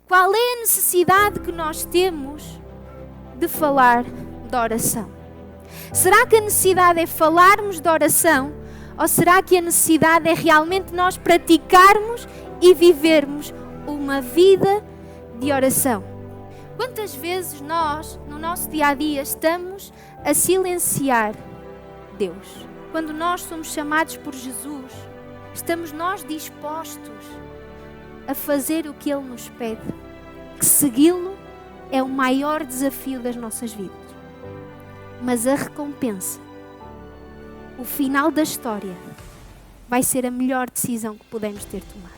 Qual é a necessidade que nós temos de falar de oração? Será que a necessidade é falarmos de oração? Ou será que a necessidade é realmente nós praticarmos e vivermos uma vida de oração? Quantas vezes nós, no nosso dia-a-dia, estamos a silenciar Deus? Quando nós somos chamados por Jesus, estamos nós dispostos a fazer o que Ele nos pede? Que segui-lo é o maior desafio das nossas vidas. Mas a recompensa, o final da história, vai ser a melhor decisão que podemos ter tomado.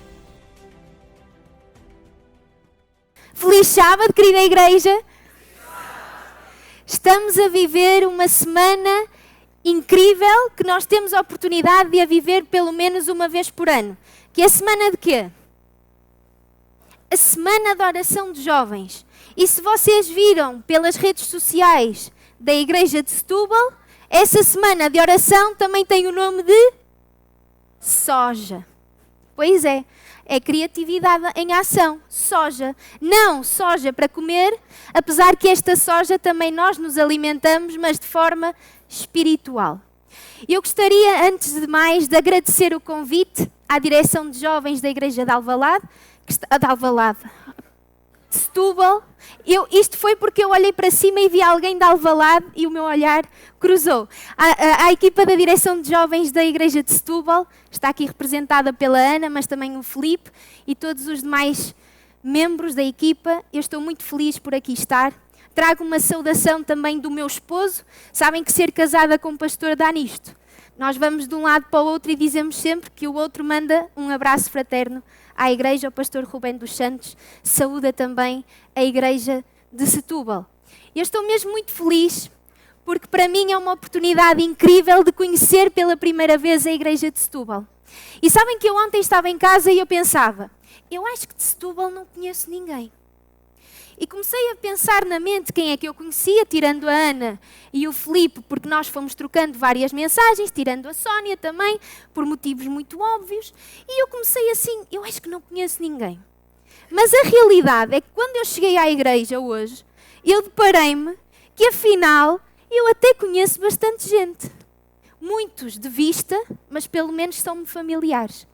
Feliz sábado, querida igreja! Estamos a viver uma semana incrível que nós temos a oportunidade de a viver pelo menos uma vez por ano. Que é a semana de quê? A semana de oração de jovens. E se vocês viram pelas redes sociais da igreja de Setúbal, essa semana de oração também tem o nome de soja. Pois é criatividade em ação, soja. Não soja para comer, apesar que esta soja também nós nos alimentamos, mas de forma espiritual. Eu gostaria, antes de mais, de agradecer o convite à direção de jovens da igreja de Alvalade, de Setúbal. Isto foi porque eu olhei para cima e vi alguém de Alvalade e o meu olhar cruzou. A equipa da direção de jovens da igreja de Setúbal está aqui representada pela Ana, mas também o Filipe e todos os demais membros da equipa. Eu estou muito feliz por aqui estar. Trago uma saudação também do meu esposo. Sabem que ser casada com um pastor dá nisto. Nós vamos de um lado para o outro e dizemos sempre que o outro manda um abraço fraterno à igreja. O pastor Rubén dos Santos saúda também a igreja de Setúbal. Eu estou mesmo muito feliz porque para mim é uma oportunidade incrível de conhecer pela primeira vez a igreja de Setúbal. E sabem que eu ontem estava em casa e eu pensava, eu acho que de Setúbal não conheço ninguém. E comecei a pensar na mente quem é que eu conhecia, tirando a Ana e o Filipe, porque nós fomos trocando várias mensagens, tirando a Sónia também, por motivos muito óbvios. E eu comecei assim, eu acho que não conheço ninguém. Mas a realidade é que quando eu cheguei à igreja hoje, eu deparei-me que afinal eu até conheço bastante gente. Muitos de vista, mas pelo menos são-me familiares.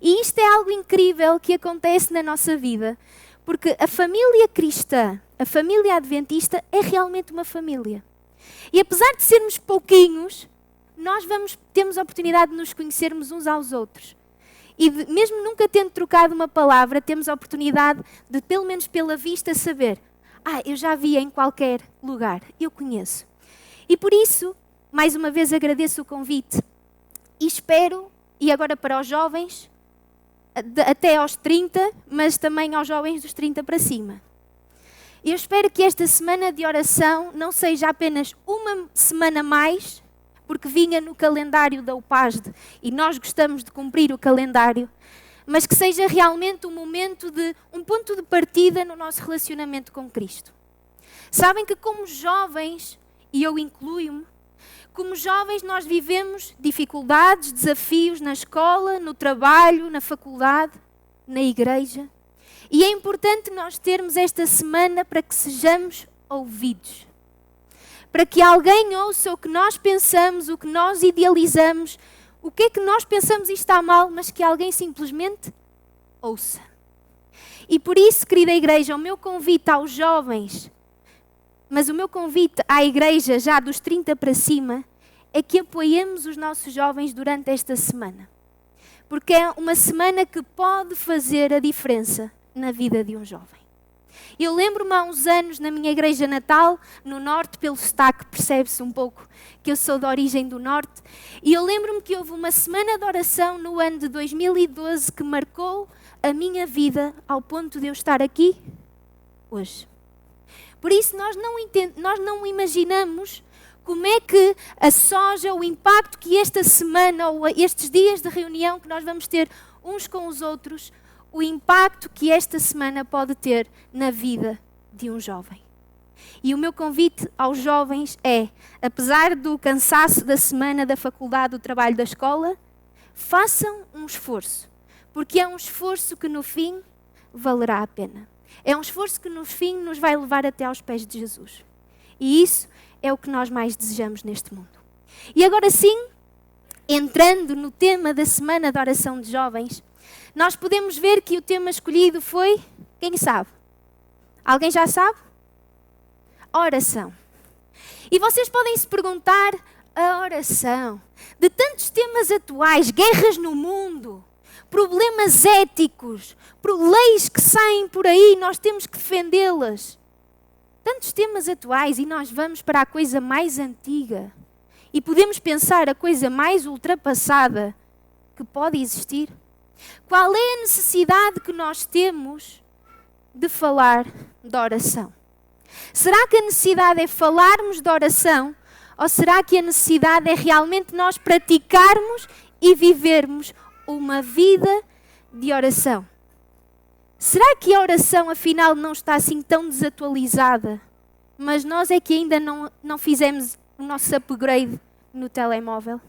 E isto é algo incrível que acontece na nossa vida. Porque a família cristã, a família adventista, é realmente uma família. E apesar de sermos pouquinhos, nós temos a oportunidade de nos conhecermos uns aos outros. E mesmo nunca tendo trocado uma palavra, temos a oportunidade de, pelo menos pela vista, saber: eu já vi em qualquer lugar, eu conheço. E por isso, mais uma vez agradeço o convite. E espero, e agora para os jovens, até aos 30, mas também aos jovens dos 30 para cima. Eu espero que esta semana de oração não seja apenas uma semana mais, porque vinha no calendário da UPASD e nós gostamos de cumprir o calendário, mas que seja realmente um ponto de partida no nosso relacionamento com Cristo. Sabem que como jovens, e eu incluo-me, como jovens nós vivemos dificuldades, desafios na escola, no trabalho, na faculdade, na igreja. E é importante nós termos esta semana para que sejamos ouvidos. Para que alguém ouça o que nós pensamos, o que nós idealizamos, o que é que nós pensamos e está mal, mas que alguém simplesmente ouça. E por isso, querida igreja, o meu convite aos jovens, mas o meu convite à igreja já dos 30 para cima, é que apoiemos os nossos jovens durante esta semana. Porque é uma semana que pode fazer a diferença na vida de um jovem. Eu lembro-me há uns anos na minha igreja natal, no norte, pelo sotaque percebe-se um pouco que eu sou de origem do norte, e eu lembro-me que houve uma semana de oração no ano de 2012 que marcou a minha vida ao ponto de eu estar aqui hoje. Por isso nós não imaginamos como é que a soja, o impacto que esta semana ou estes dias de reunião que nós vamos ter uns com os outros, o impacto que esta semana pode ter na vida de um jovem. E o meu convite aos jovens é, apesar do cansaço da semana, da faculdade, do trabalho da escola, façam um esforço, porque é um esforço que no fim valerá a pena. É um esforço que no fim nos vai levar até aos pés de Jesus. E isso é o que nós mais desejamos neste mundo. E agora sim, entrando no tema da Semana de Oração de Jovens, nós podemos ver que o tema escolhido foi, quem sabe? Alguém já sabe? Oração. E vocês podem se perguntar, a oração, de tantos temas atuais, guerras no mundo, problemas éticos, leis que saem por aí, nós temos que defendê-las. Tantos temas atuais e nós vamos para a coisa mais antiga. E podemos pensar a coisa mais ultrapassada que pode existir. Qual é a necessidade que nós temos de falar de oração? Será que a necessidade é falarmos de oração? Ou será que a necessidade é realmente nós praticarmos e vivermos uma vida de oração? Será que a oração afinal não está assim tão desatualizada? Mas nós é que ainda não fizemos o nosso upgrade no telemóvel?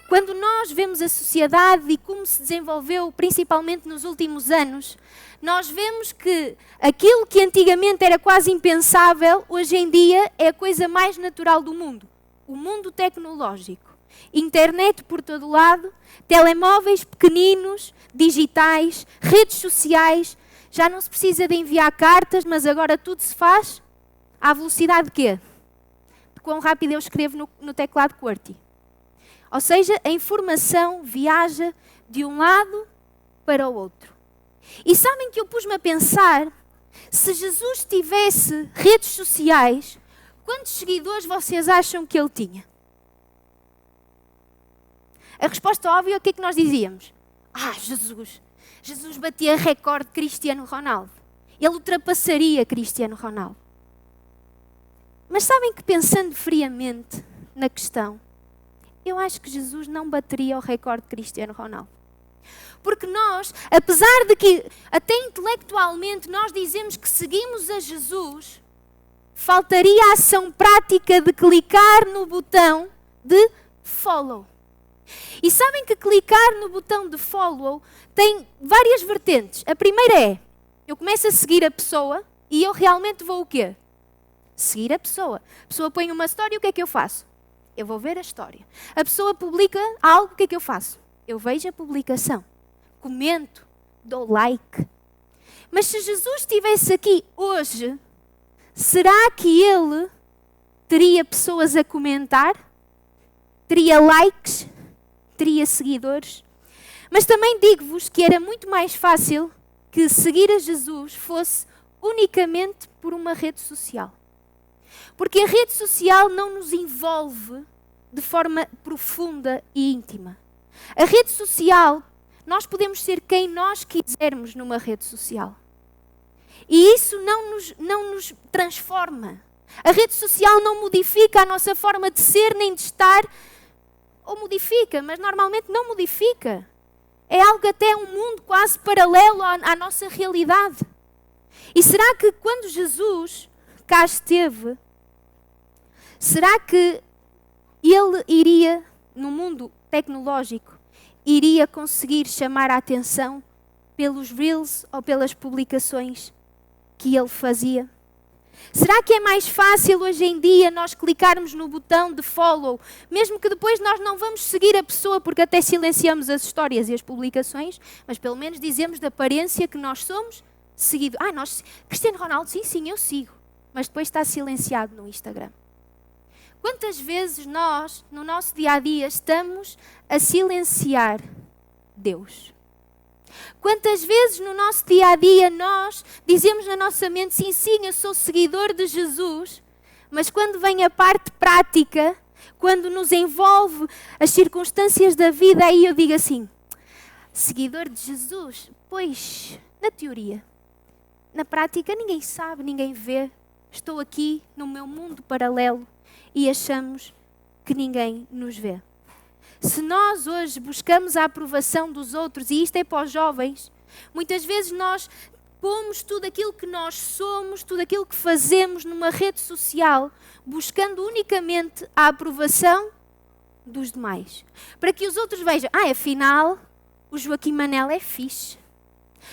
Quando nós vemos a sociedade e como se desenvolveu, principalmente nos últimos anos, nós vemos que aquilo que antigamente era quase impensável, hoje em dia é a coisa mais natural do mundo. O mundo tecnológico. Internet por todo lado, telemóveis pequeninos, digitais, redes sociais. Já não se precisa de enviar cartas, mas agora tudo se faz à velocidade de quê? De quão rápido eu escrevo no teclado QWERTY. Ou seja, a informação viaja de um lado para o outro. E sabem que eu pus-me a pensar, se Jesus tivesse redes sociais, quantos seguidores vocês acham que ele tinha? A resposta óbvia, o que é que nós dizíamos? Jesus batia recorde de Cristiano Ronaldo. Ele ultrapassaria Cristiano Ronaldo. Mas sabem que pensando friamente na questão, eu acho que Jesus não bateria o recorde de Cristiano Ronaldo. Porque nós, apesar de que até intelectualmente nós dizemos que seguimos a Jesus, faltaria a ação prática de clicar no botão de follow. E sabem que clicar no botão de follow tem várias vertentes. A primeira é, eu começo a seguir a pessoa e eu realmente vou o quê? Seguir a pessoa. A pessoa põe uma história, o que é que eu faço? Eu vou ver a história. A pessoa publica algo, o que é que eu faço? Eu vejo a publicação. Comento, dou like. Mas se Jesus estivesse aqui hoje, será que ele teria pessoas a comentar? Teria likes? Teria seguidores? Mas também digo-vos que era muito mais fácil que seguir a Jesus fosse unicamente por uma rede social. Porque a rede social não nos envolve de forma profunda e íntima. A rede social, nós podemos ser quem nós quisermos numa rede social. E isso não nos transforma. A rede social não modifica a nossa forma de ser nem de estar. Ou modifica, mas normalmente não modifica. É algo até um mundo quase paralelo à nossa realidade. E será que quando Jesus cá esteve, será que ele iria, no mundo tecnológico, iria conseguir chamar a atenção pelos reels ou pelas publicações que ele fazia? Será que é mais fácil hoje em dia nós clicarmos no botão de follow, mesmo que depois nós não vamos seguir a pessoa porque até silenciamos as histórias e as publicações, mas pelo menos dizemos da aparência que nós somos seguidores. Cristiano Ronaldo, sim, eu sigo, mas depois está silenciado no Instagram. Quantas vezes nós, no nosso dia-a-dia, estamos a silenciar Deus? Quantas vezes no nosso dia-a-dia nós dizemos na nossa mente, sim, eu sou seguidor de Jesus, mas quando vem a parte prática, quando nos envolve as circunstâncias da vida, aí eu digo assim, seguidor de Jesus? Pois, na teoria. Na prática ninguém sabe, ninguém vê. Estou aqui no meu mundo paralelo e achamos que ninguém nos vê. Se nós hoje buscamos a aprovação dos outros, e isto é para os jovens, muitas vezes nós pomos tudo aquilo que nós somos, tudo aquilo que fazemos numa rede social, buscando unicamente a aprovação dos demais. Para que os outros vejam, afinal, o Joaquim Manel é fixe.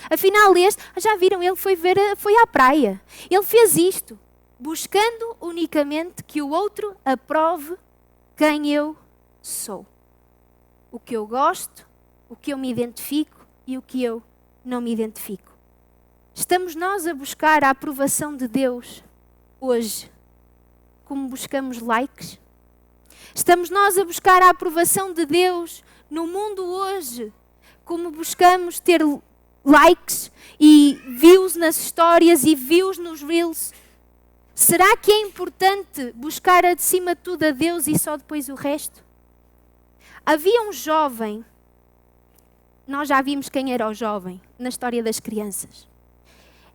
Afinal, já viram, ele foi à praia. Ele fez isto, buscando unicamente que o outro aprove quem eu sou. O que eu gosto, o que eu me identifico e o que eu não me identifico. Estamos nós a buscar a aprovação de Deus hoje, como buscamos likes? Estamos nós a buscar a aprovação de Deus no mundo hoje, como buscamos ter likes e views nas histórias e views nos reels? Será que é importante buscar acima de tudo a Deus e só depois o resto? Havia um jovem, nós já vimos quem era o jovem na história das crianças,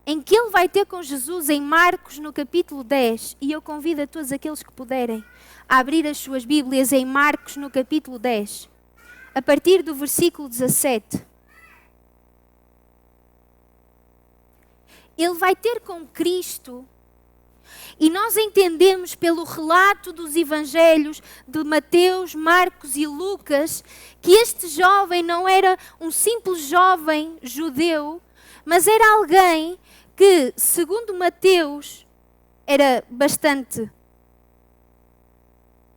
em que ele vai ter com Jesus em Marcos no capítulo 10, e eu convido a todos aqueles que puderem a abrir as suas Bíblias em Marcos no capítulo 10, a partir do versículo 17. Ele vai ter com Cristo, e nós entendemos pelo relato dos evangelhos de Mateus, Marcos e Lucas, que este jovem não era um simples jovem judeu, mas era alguém que, segundo Mateus, era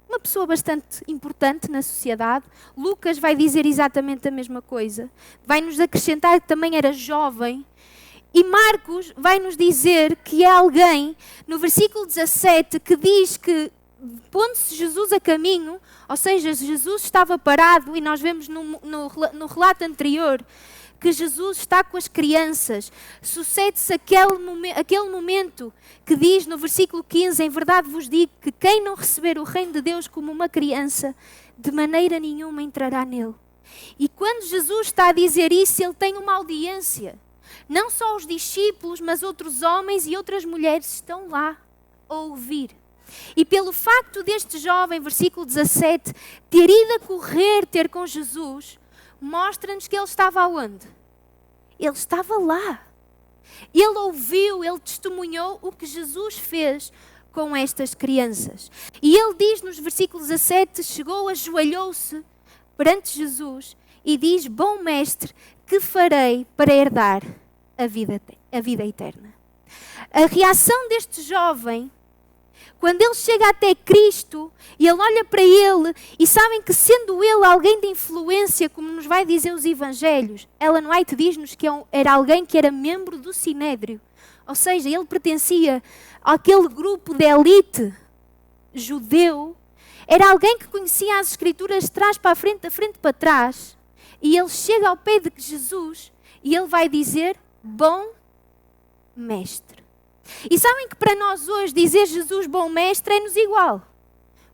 uma pessoa bastante importante na sociedade. Lucas vai dizer exatamente a mesma coisa. Vai nos acrescentar que também era jovem. E Marcos vai nos dizer que é alguém, no versículo 17, que diz que, pondo-se Jesus a caminho, ou seja, Jesus estava parado, e nós vemos no relato anterior, que Jesus está com as crianças. Sucede-se aquele momento que diz no versículo 15, em verdade vos digo que quem não receber o reino de Deus como uma criança, de maneira nenhuma entrará nele. E quando Jesus está a dizer isso, ele tem uma audiência. Não só os discípulos, mas outros homens e outras mulheres estão lá a ouvir. E pelo facto deste jovem, versículo 17, ter ido a correr ter com Jesus, mostra-nos que ele estava aonde? Ele estava lá. Ele ouviu, ele testemunhou o que Jesus fez com estas crianças. E ele diz nos versículos 17, chegou, ajoelhou-se perante Jesus e diz, bom mestre, que farei para herdar a vida eterna? A reação deste jovem, quando ele chega até Cristo e ele olha para ele, e sabem que sendo ele alguém de influência, como nos vai dizer os evangelhos, Ellen White diz-nos que era alguém que era membro do Sinédrio, ou seja, ele pertencia àquele grupo de elite judeu, era alguém que conhecia as Escrituras de trás para a frente, da frente para trás, e ele chega ao pé de Jesus e ele vai dizer, bom mestre. E sabem que para nós hoje dizer Jesus bom mestre é-nos igual,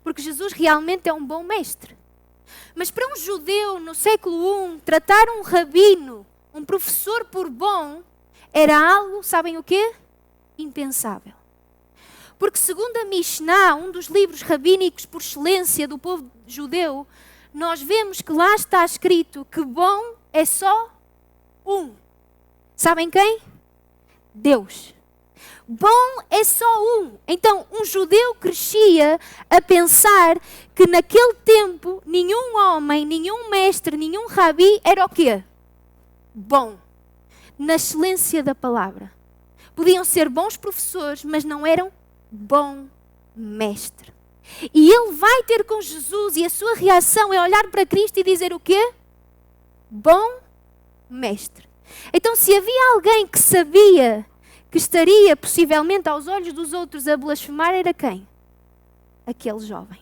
porque Jesus realmente é um bom mestre. Mas para um judeu no século I, tratar um rabino, um professor por bom, era algo, sabem o quê? Impensável. Porque segundo a Mishnah, um dos livros rabínicos por excelência do povo judeu, nós vemos que lá está escrito que bom é só um. Sabem quem? Deus. Bom é só um. Então, um judeu crescia a pensar que naquele tempo nenhum homem, nenhum mestre, nenhum rabi era o quê? Bom. Na excelência da palavra. Podiam ser bons professores, mas não eram bom mestre. E ele vai ter com Jesus e a sua reação é olhar para Cristo e dizer o quê? Bom mestre. Então, se havia alguém que sabia que estaria possivelmente aos olhos dos outros a blasfemar, era quem? Aquele jovem.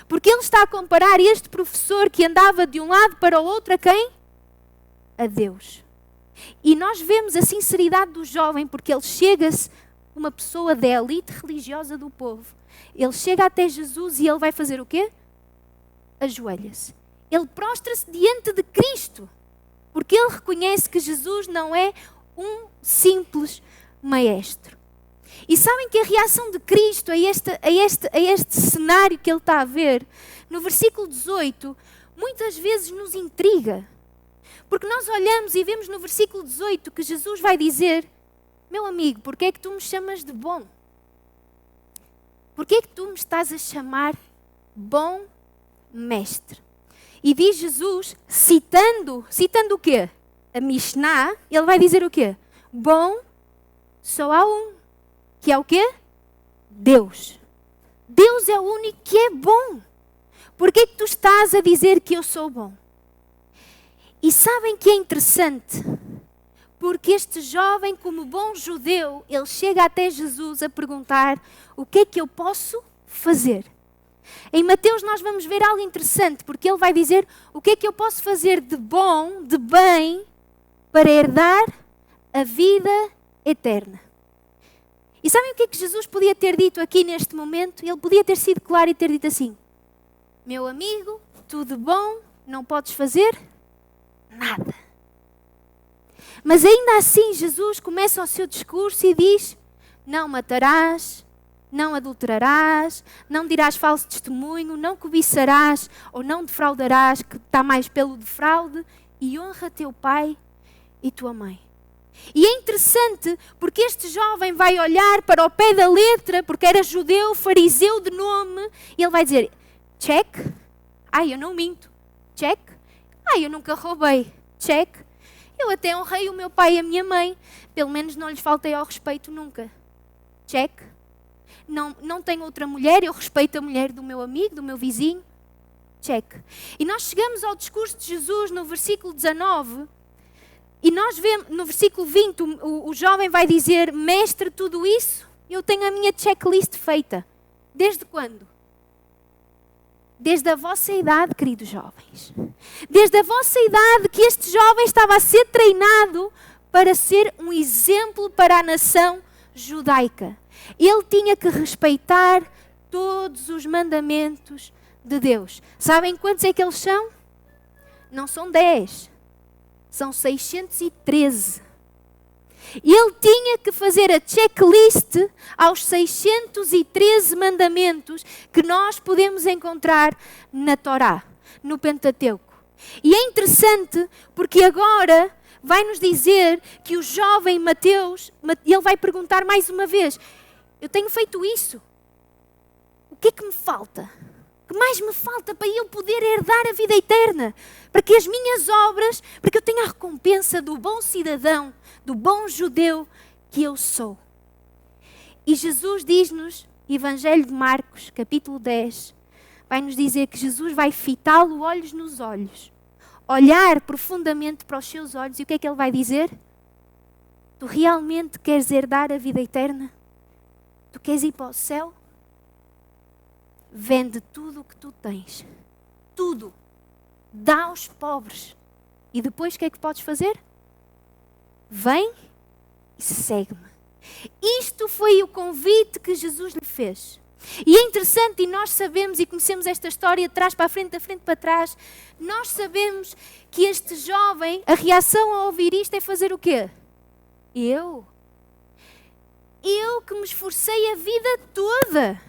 Porque ele está a comparar este professor que andava de um lado para o outro a quem? A Deus. E nós vemos a sinceridade do jovem, porque ele chega-se, uma pessoa da elite religiosa do povo, ele chega até Jesus e ele vai fazer o quê? Ajoelha-se. Ele prostra-se diante de Cristo, porque ele reconhece que Jesus não é um simples maestro. E sabem que a reação de Cristo a este cenário que ele está a ver, no versículo 18, muitas vezes nos intriga. Porque nós olhamos e vemos no versículo 18 que Jesus vai dizer, meu amigo, porquê é que tu me chamas de bom? Porquê é que tu me estás a chamar bom mestre? E diz Jesus, citando o quê? a Mishnah, ele vai dizer o quê? Bom só há um, que é o quê? Deus. Deus é o único que é bom. Por que tu estás a dizer que eu sou bom? E sabem que é interessante? Porque este jovem, como bom judeu, ele chega até Jesus a perguntar: o que é que eu posso fazer? Em Mateus nós vamos ver algo interessante, porque ele vai dizer: o que é que eu posso fazer de bom, de bem, para herdar a vida eterna? E sabem o que é que Jesus podia ter dito aqui neste momento? Ele podia ter sido claro e ter dito assim: meu amigo, tudo bom, não podes fazer nada. Mas ainda assim Jesus começa o seu discurso e diz: não matarás, não adulterarás, não dirás falso testemunho, não cobiçarás ou não defraudarás, que está mais pelo defraude, e honra teu pai e tua mãe. E é interessante porque este jovem vai olhar para o pé da letra, porque era judeu, fariseu de nome, e ele vai dizer: check. Eu não minto. Check. Eu nunca roubei. Check. Eu até honrei o meu pai e a minha mãe. Pelo menos não lhes faltei ao respeito nunca. Check. Não tenho outra mulher, eu respeito a mulher do meu amigo, do meu vizinho. Check. E nós chegamos ao discurso de Jesus no versículo 19, e nós vemos, no versículo 20, o jovem vai dizer: mestre, tudo isso, eu tenho a minha checklist feita. Desde quando? Desde a vossa idade, queridos jovens. Desde a vossa idade que este jovem estava a ser treinado para ser um exemplo para a nação judaica. Ele tinha que respeitar todos os mandamentos de Deus. Sabem quantos é que eles são? Não são 10. São 613. E ele tinha que fazer a checklist aos 613 mandamentos que nós podemos encontrar na Torá, no Pentateuco. E é interessante porque agora vai nos dizer que o jovem Mateus, ele vai perguntar mais uma vez: eu tenho feito isso, o que é que me falta? O que mais me falta para eu poder herdar a vida eterna? Para que as minhas obras, para que eu tenha a recompensa do bom cidadão, do bom judeu que eu sou. E Jesus diz-nos, Evangelho de Marcos, capítulo 10, vai nos dizer que Jesus vai fitá-lo olhos nos olhos, olhar profundamente para os seus olhos, e o que é que ele vai dizer? Tu realmente queres herdar a vida eterna? Tu queres ir para o céu? Vende tudo o que tu tens. Tudo. Dá aos pobres. E depois o que é que podes fazer? Vem e segue-me. Isto foi o convite que Jesus lhe fez. E é interessante, e nós sabemos, e conhecemos esta história de trás para a frente, da frente para trás, nós sabemos que este jovem, a reação ao ouvir isto é fazer o quê? Eu que me esforcei a vida toda.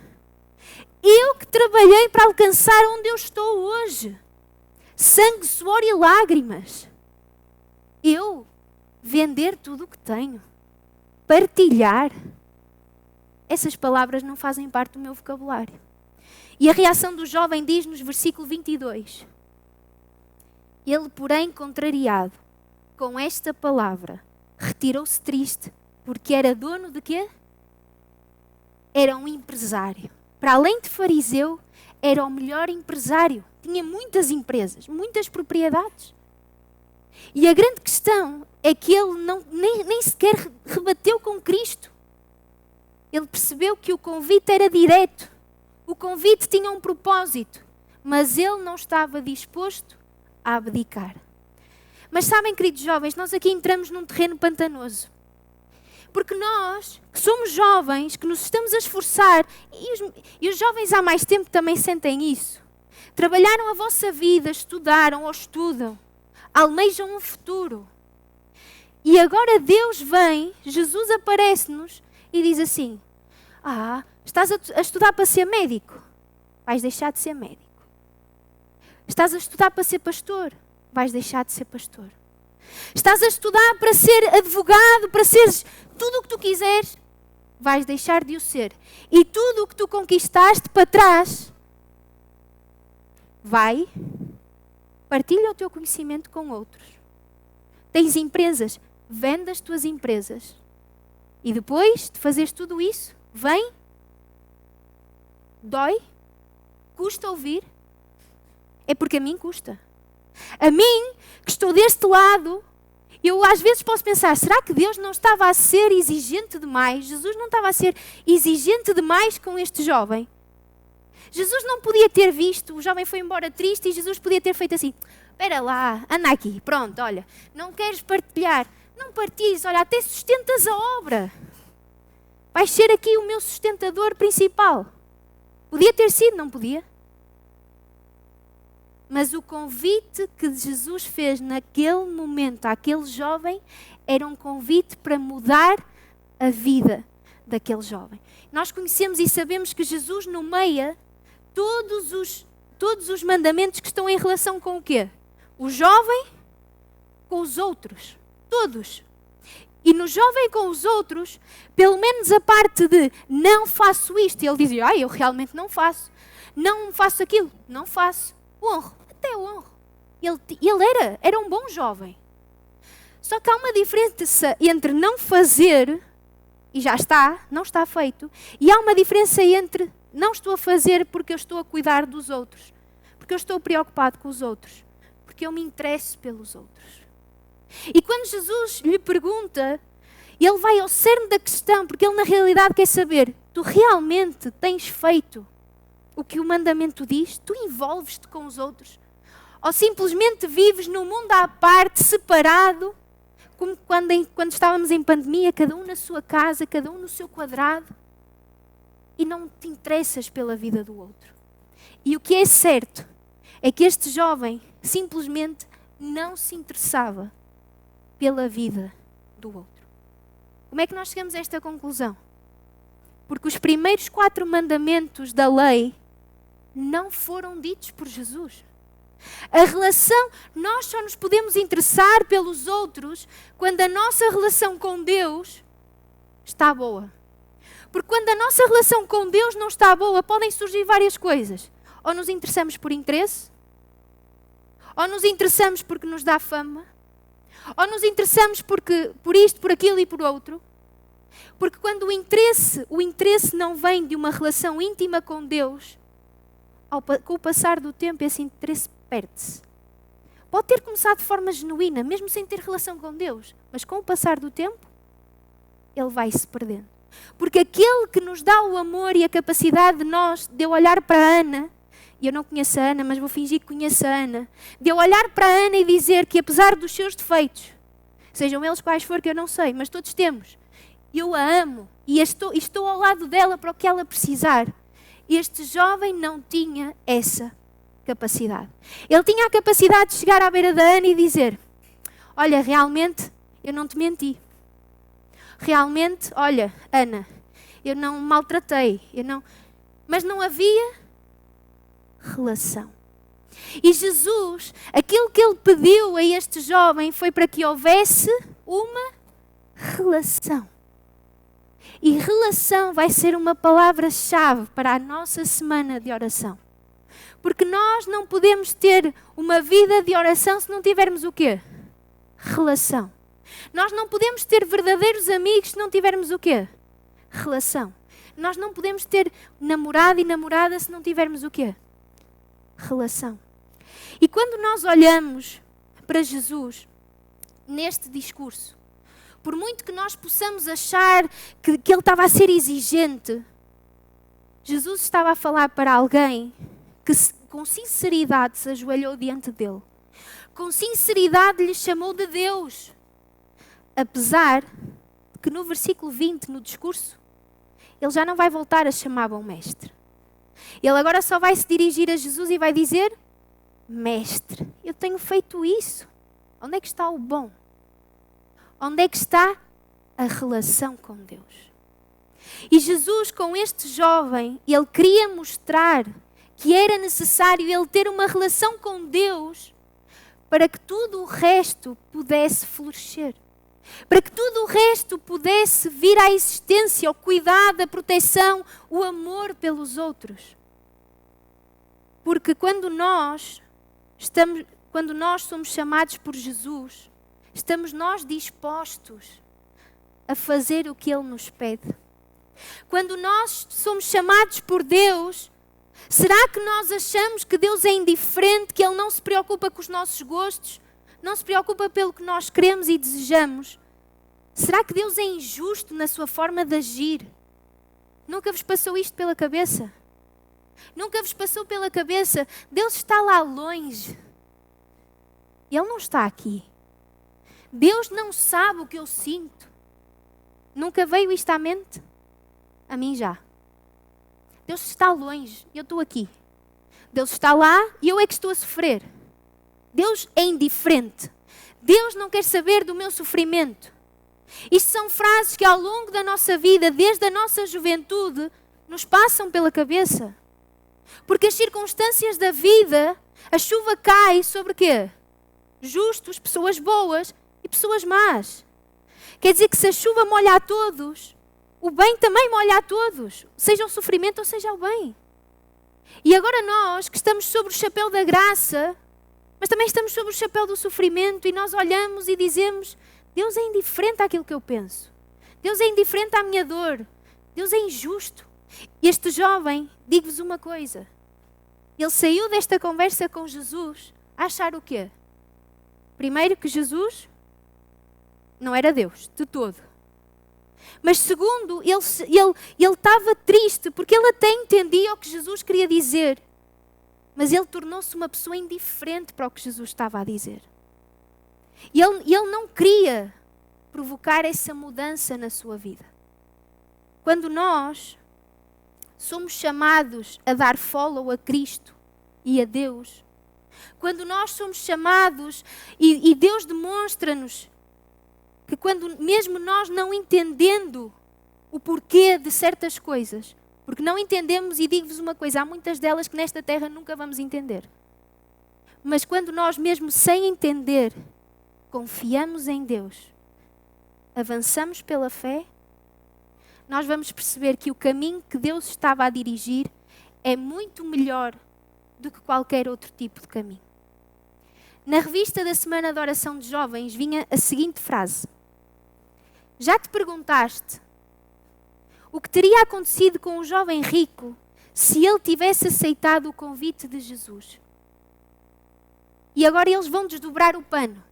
Eu que trabalhei para alcançar onde eu estou hoje. Sangue, suor e lágrimas. Eu vender tudo o que tenho. Partilhar. Essas palavras não fazem parte do meu vocabulário. E a reação do jovem diz nos versículo 22. Ele, porém, contrariado com esta palavra, retirou-se triste, porque era dono de quê? Era um empresário. Para além de fariseu, era o melhor empresário. Tinha muitas empresas, muitas propriedades. E a grande questão é que ele nem sequer rebateu com Cristo. Ele percebeu que o convite era direto. O convite tinha um propósito. Mas ele não estava disposto a abdicar. Mas sabem, queridos jovens, nós aqui entramos num terreno pantanoso. Porque nós, que somos jovens, que nos estamos a esforçar, e os jovens há mais tempo também sentem isso, trabalharam a vossa vida, estudaram ou estudam, almejam um futuro. E agora Deus vem, Jesus aparece-nos e diz assim: estás a estudar para ser médico? Vais deixar de ser médico. Estás a estudar para ser pastor? Vais deixar de ser pastor. Estás a estudar para ser advogado, para seres tudo o que tu quiseres? Vais deixar de o ser. E tudo o que tu conquistaste para trás, partilha o teu conhecimento com outros. Tens empresas, vende as tuas empresas. E depois de fazeres tudo isso, vem, dói, custa ouvir. É porque a mim custa. A mim, que estou deste lado, eu às vezes posso pensar, será que Deus não estava a ser exigente demais? Jesus não estava a ser exigente demais com este jovem? Jesus não podia ter visto, o jovem foi embora triste e Jesus podia ter feito assim, espera lá, anda aqui, pronto, olha, não queres partilhar, não partilhes, olha, até sustentas a obra. Vais ser aqui o meu sustentador principal. Podia ter sido, não podia? Mas o convite que Jesus fez naquele momento àquele jovem era um convite para mudar a vida daquele jovem. Nós conhecemos e sabemos que Jesus nomeia todos os mandamentos que estão em relação com o quê? O jovem com os outros. Todos. E no jovem com os outros, pelo menos a parte de não faço isto, ele dizia, eu realmente não faço. Não faço aquilo, não faço. Honro, até honro. Ele era um bom jovem. Só que há uma diferença entre não fazer, e já está, não está feito, e há uma diferença entre não estou a fazer porque eu estou a cuidar dos outros, porque eu estou preocupado com os outros, porque eu me interesso pelos outros. E quando Jesus lhe pergunta, ele vai ao cerne da questão, porque ele na realidade quer saber, tu realmente tens feito o que o mandamento diz? Tu envolves-te com os outros? Ou simplesmente vives num mundo à parte, separado, como quando estávamos em pandemia, cada um na sua casa, cada um no seu quadrado, e não te interessas pela vida do outro? E o que é certo é que este jovem simplesmente não se interessava pela vida do outro. Como é que nós chegamos a esta conclusão? Porque os primeiros 4 mandamentos da lei não foram ditos por Jesus. A relação, nós só nos podemos interessar pelos outros quando a nossa relação com Deus está boa. Porque quando a nossa relação com Deus não está boa, podem surgir várias coisas. Ou nos interessamos por interesse, ou nos interessamos porque nos dá fama, ou nos interessamos por isto, por aquilo e por outro. Porque quando o interesse não vem de uma relação íntima com Deus, com o passar do tempo esse interesse perde-se. Pode ter começado de forma genuína, mesmo sem ter relação com Deus, mas com o passar do tempo, ele vai se perdendo. Porque aquele que nos dá o amor e a capacidade de eu olhar para a Ana, e eu não conheço a Ana, mas vou fingir que conheço a Ana, de eu olhar para a Ana e dizer que apesar dos seus defeitos, sejam eles quais for que eu não sei, mas todos temos, eu a amo e estou ao lado dela para o que ela precisar. Este jovem não tinha essa capacidade. Ele tinha a capacidade de chegar à beira da Ana e dizer, olha, realmente eu não te menti. Realmente, olha, Ana, eu não maltratei, mas não havia relação. E Jesus, aquilo que ele pediu a este jovem foi para que houvesse uma relação. E relação vai ser uma palavra-chave para a nossa semana de oração. Porque nós não podemos ter uma vida de oração se não tivermos o quê? Relação. Nós não podemos ter verdadeiros amigos se não tivermos o quê? Relação. Nós não podemos ter namorado e namorada se não tivermos o quê? Relação. E quando nós olhamos para Jesus neste discurso, por muito que nós possamos achar que ele estava a ser exigente, Jesus estava a falar para alguém que com sinceridade se ajoelhou diante dele. Com sinceridade lhe chamou de Deus. Apesar de que no versículo 20, no discurso, ele já não vai voltar a chamar bom mestre. Ele agora só vai se dirigir a Jesus e vai dizer, mestre, eu tenho feito isso. Onde é que está o bom? Onde é que está a relação com Deus? E Jesus, com este jovem, ele queria mostrar que era necessário ele ter uma relação com Deus para que tudo o resto pudesse florescer. Para que tudo o resto pudesse vir à existência, o cuidado, a proteção, o amor pelos outros. Porque quando nós somos chamados por Jesus, Estamos nós dispostos a fazer o que Ele nos pede? Quando nós somos chamados por Deus, será que nós achamos que Deus é indiferente, que Ele não se preocupa com os nossos gostos, não se preocupa pelo que nós queremos e desejamos? Será que Deus é injusto na sua forma de agir? Nunca vos passou isto pela cabeça? Nunca vos passou pela cabeça? Deus está lá longe. Ele não está aqui. Deus não sabe o que eu sinto. Nunca veio isto à mente? A mim já. Deus está longe e eu estou aqui. Deus está lá e eu é que estou a sofrer. Deus é indiferente. Deus não quer saber do meu sofrimento. Isto são frases que ao longo da nossa vida, desde a nossa juventude, nos passam pela cabeça. Porque as circunstâncias da vida, a chuva cai sobre quê? Justos, pessoas boas e pessoas más. Quer dizer que se a chuva molha a todos, o bem também molha a todos, seja o sofrimento ou seja o bem. E agora nós, que estamos sob o chapéu da graça, mas também estamos sob o chapéu do sofrimento, e nós olhamos e dizemos: Deus é indiferente àquilo que eu penso. Deus é indiferente à minha dor. Deus é injusto. E este jovem, digo-vos uma coisa, ele saiu desta conversa com Jesus a achar o quê? Primeiro, que Jesus não era Deus, de todo. Mas segundo, ele estava triste, porque ele até entendia o que Jesus queria dizer. Mas ele tornou-se uma pessoa indiferente para o que Jesus estava a dizer. E ele não queria provocar essa mudança na sua vida. Quando nós somos chamados a dar follow a Cristo e a Deus, quando nós somos chamados e Deus demonstra-nos que quando mesmo nós não entendendo o porquê de certas coisas, porque não entendemos, e digo-vos uma coisa, há muitas delas que nesta terra nunca vamos entender. Mas quando nós mesmo sem entender, confiamos em Deus, avançamos pela fé, nós vamos perceber que o caminho que Deus estava a dirigir é muito melhor do que qualquer outro tipo de caminho. Na revista da Semana de Oração de Jovens vinha a seguinte frase: já te perguntaste o que teria acontecido com o jovem rico se ele tivesse aceitado o convite de Jesus? E agora eles vão desdobrar o pano.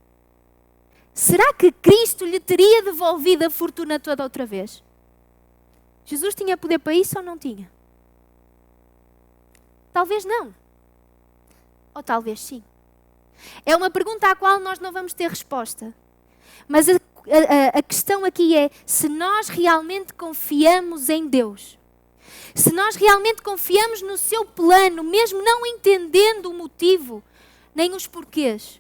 Será que Cristo lhe teria devolvido a fortuna toda outra vez? Jesus tinha poder para isso ou não tinha? Talvez não. Ou talvez sim. É uma pergunta à qual nós não vamos ter resposta. Mas a questão aqui é se nós realmente confiamos em Deus. Se nós realmente confiamos no seu plano, mesmo não entendendo o motivo, nem os porquês.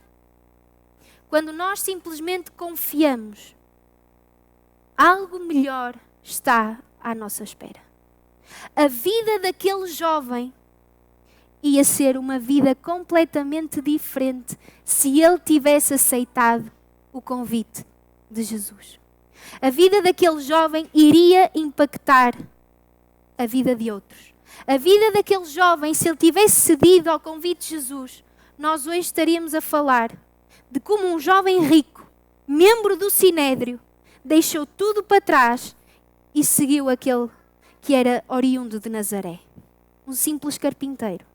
Quando nós simplesmente confiamos, algo melhor está à nossa espera. A vida daquele jovem ia ser uma vida completamente diferente se ele tivesse aceitado o convite de Jesus. A vida daquele jovem iria impactar a vida de outros. A vida daquele jovem, se ele tivesse cedido ao convite de Jesus, nós hoje estaríamos a falar de como um jovem rico, membro do Sinédrio, deixou tudo para trás e seguiu aquele que era oriundo de Nazaré. Um simples carpinteiro.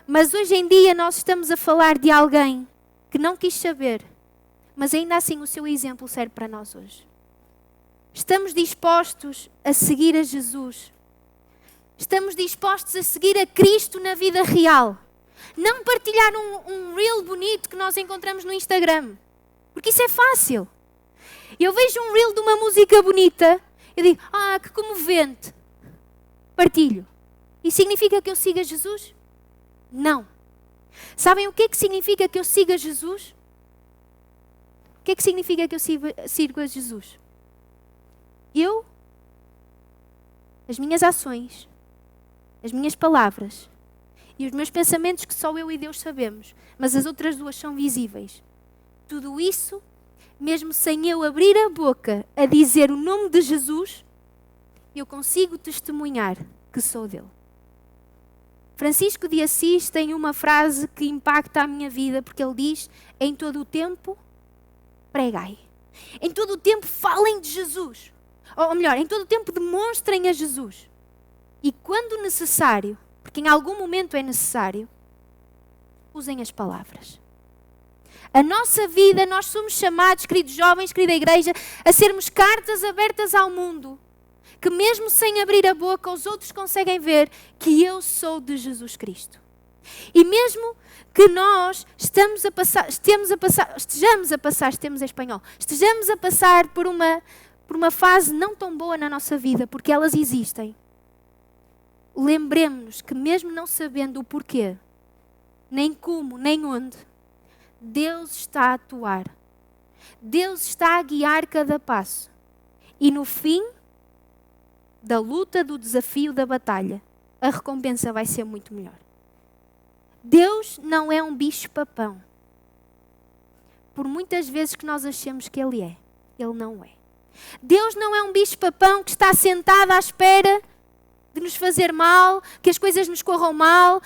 Mas hoje em dia nós estamos a falar de alguém que não quis saber, mas ainda assim o seu exemplo serve para nós hoje. Estamos dispostos a seguir a Jesus. Estamos dispostos a seguir a Cristo na vida real. Não partilhar um reel bonito que nós encontramos no Instagram. Porque isso é fácil. Eu vejo um reel de uma música bonita, eu digo, que comovente. Partilho. E significa que eu siga Jesus? Não. Sabem o que é que significa que eu siga Jesus? O que é que significa que eu sigo a Jesus? As minhas ações, as minhas palavras e os meus pensamentos, que só eu e Deus sabemos, mas as outras duas são visíveis. Tudo isso, mesmo sem eu abrir a boca a dizer o nome de Jesus, eu consigo testemunhar que sou dele. Francisco de Assis tem uma frase que impacta a minha vida, porque ele diz: em todo o tempo pregai. Em todo o tempo falem de Jesus. Ou melhor, em todo o tempo demonstrem a Jesus. E quando necessário, porque em algum momento é necessário, usem as palavras. A nossa vida, nós somos chamados, queridos jovens, querida igreja, a sermos cartas abertas ao mundo. Que mesmo sem abrir a boca, os outros conseguem ver que eu sou de Jesus Cristo. E mesmo que nós estejamos a passar por uma fase não tão boa na nossa vida, porque elas existem. Lembremos-nos que mesmo não sabendo o porquê, nem como, nem onde, Deus está a atuar. Deus está a guiar cada passo. E no fim da luta, do desafio, da batalha, a recompensa vai ser muito melhor. Deus não é um bicho-papão. Por muitas vezes que nós achemos que Ele é, Ele não é. Deus não é um bicho-papão que está sentado à espera de nos fazer mal, que as coisas nos corram mal,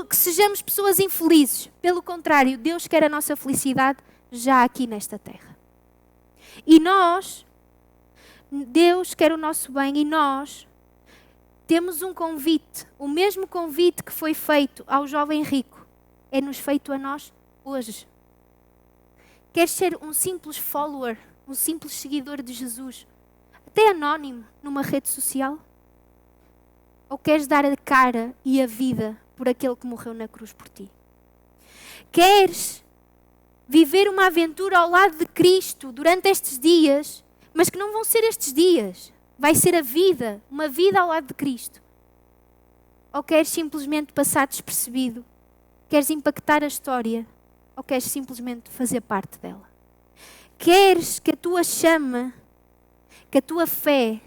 que sejamos pessoas infelizes. Pelo contrário, Deus quer a nossa felicidade já aqui nesta terra. E Deus quer o nosso bem e nós temos um convite, o mesmo convite que foi feito ao jovem rico, é-nos feito a nós hoje. Queres ser um simples follower, um simples seguidor de Jesus, até anónimo, numa rede social? Ou queres dar a cara e a vida por aquele que morreu na cruz por ti? Queres viver uma aventura ao lado de Cristo durante estes dias, mas que não vão ser estes dias? Vai ser a vida, uma vida ao lado de Cristo. Ou queres simplesmente passar despercebido? Queres impactar a história? Ou queres simplesmente fazer parte dela? Queres que a tua chama, que a tua fé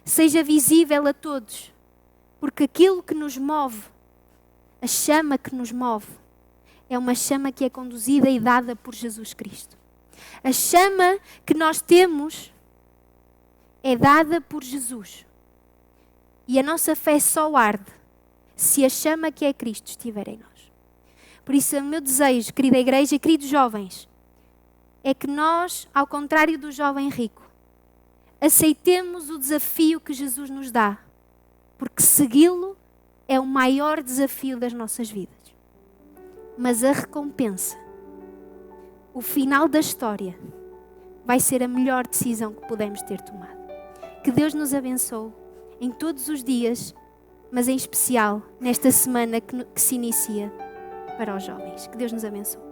seja visível a todos? Porque aquilo que nos move, a chama que nos move, é uma chama que é conduzida e dada por Jesus Cristo. A chama que nós temos é dada por Jesus. E a nossa fé só arde se a chama que é Cristo estiver em nós. Por isso, o meu desejo, querida igreja e queridos jovens, é que nós, ao contrário do jovem rico, aceitemos o desafio que Jesus nos dá. Porque segui-lo é o maior desafio das nossas vidas. Mas a recompensa, o final da história, vai ser a melhor decisão que podemos ter tomado. Que Deus nos abençoe em todos os dias, mas em especial nesta semana que se inicia para os jovens. Que Deus nos abençoe.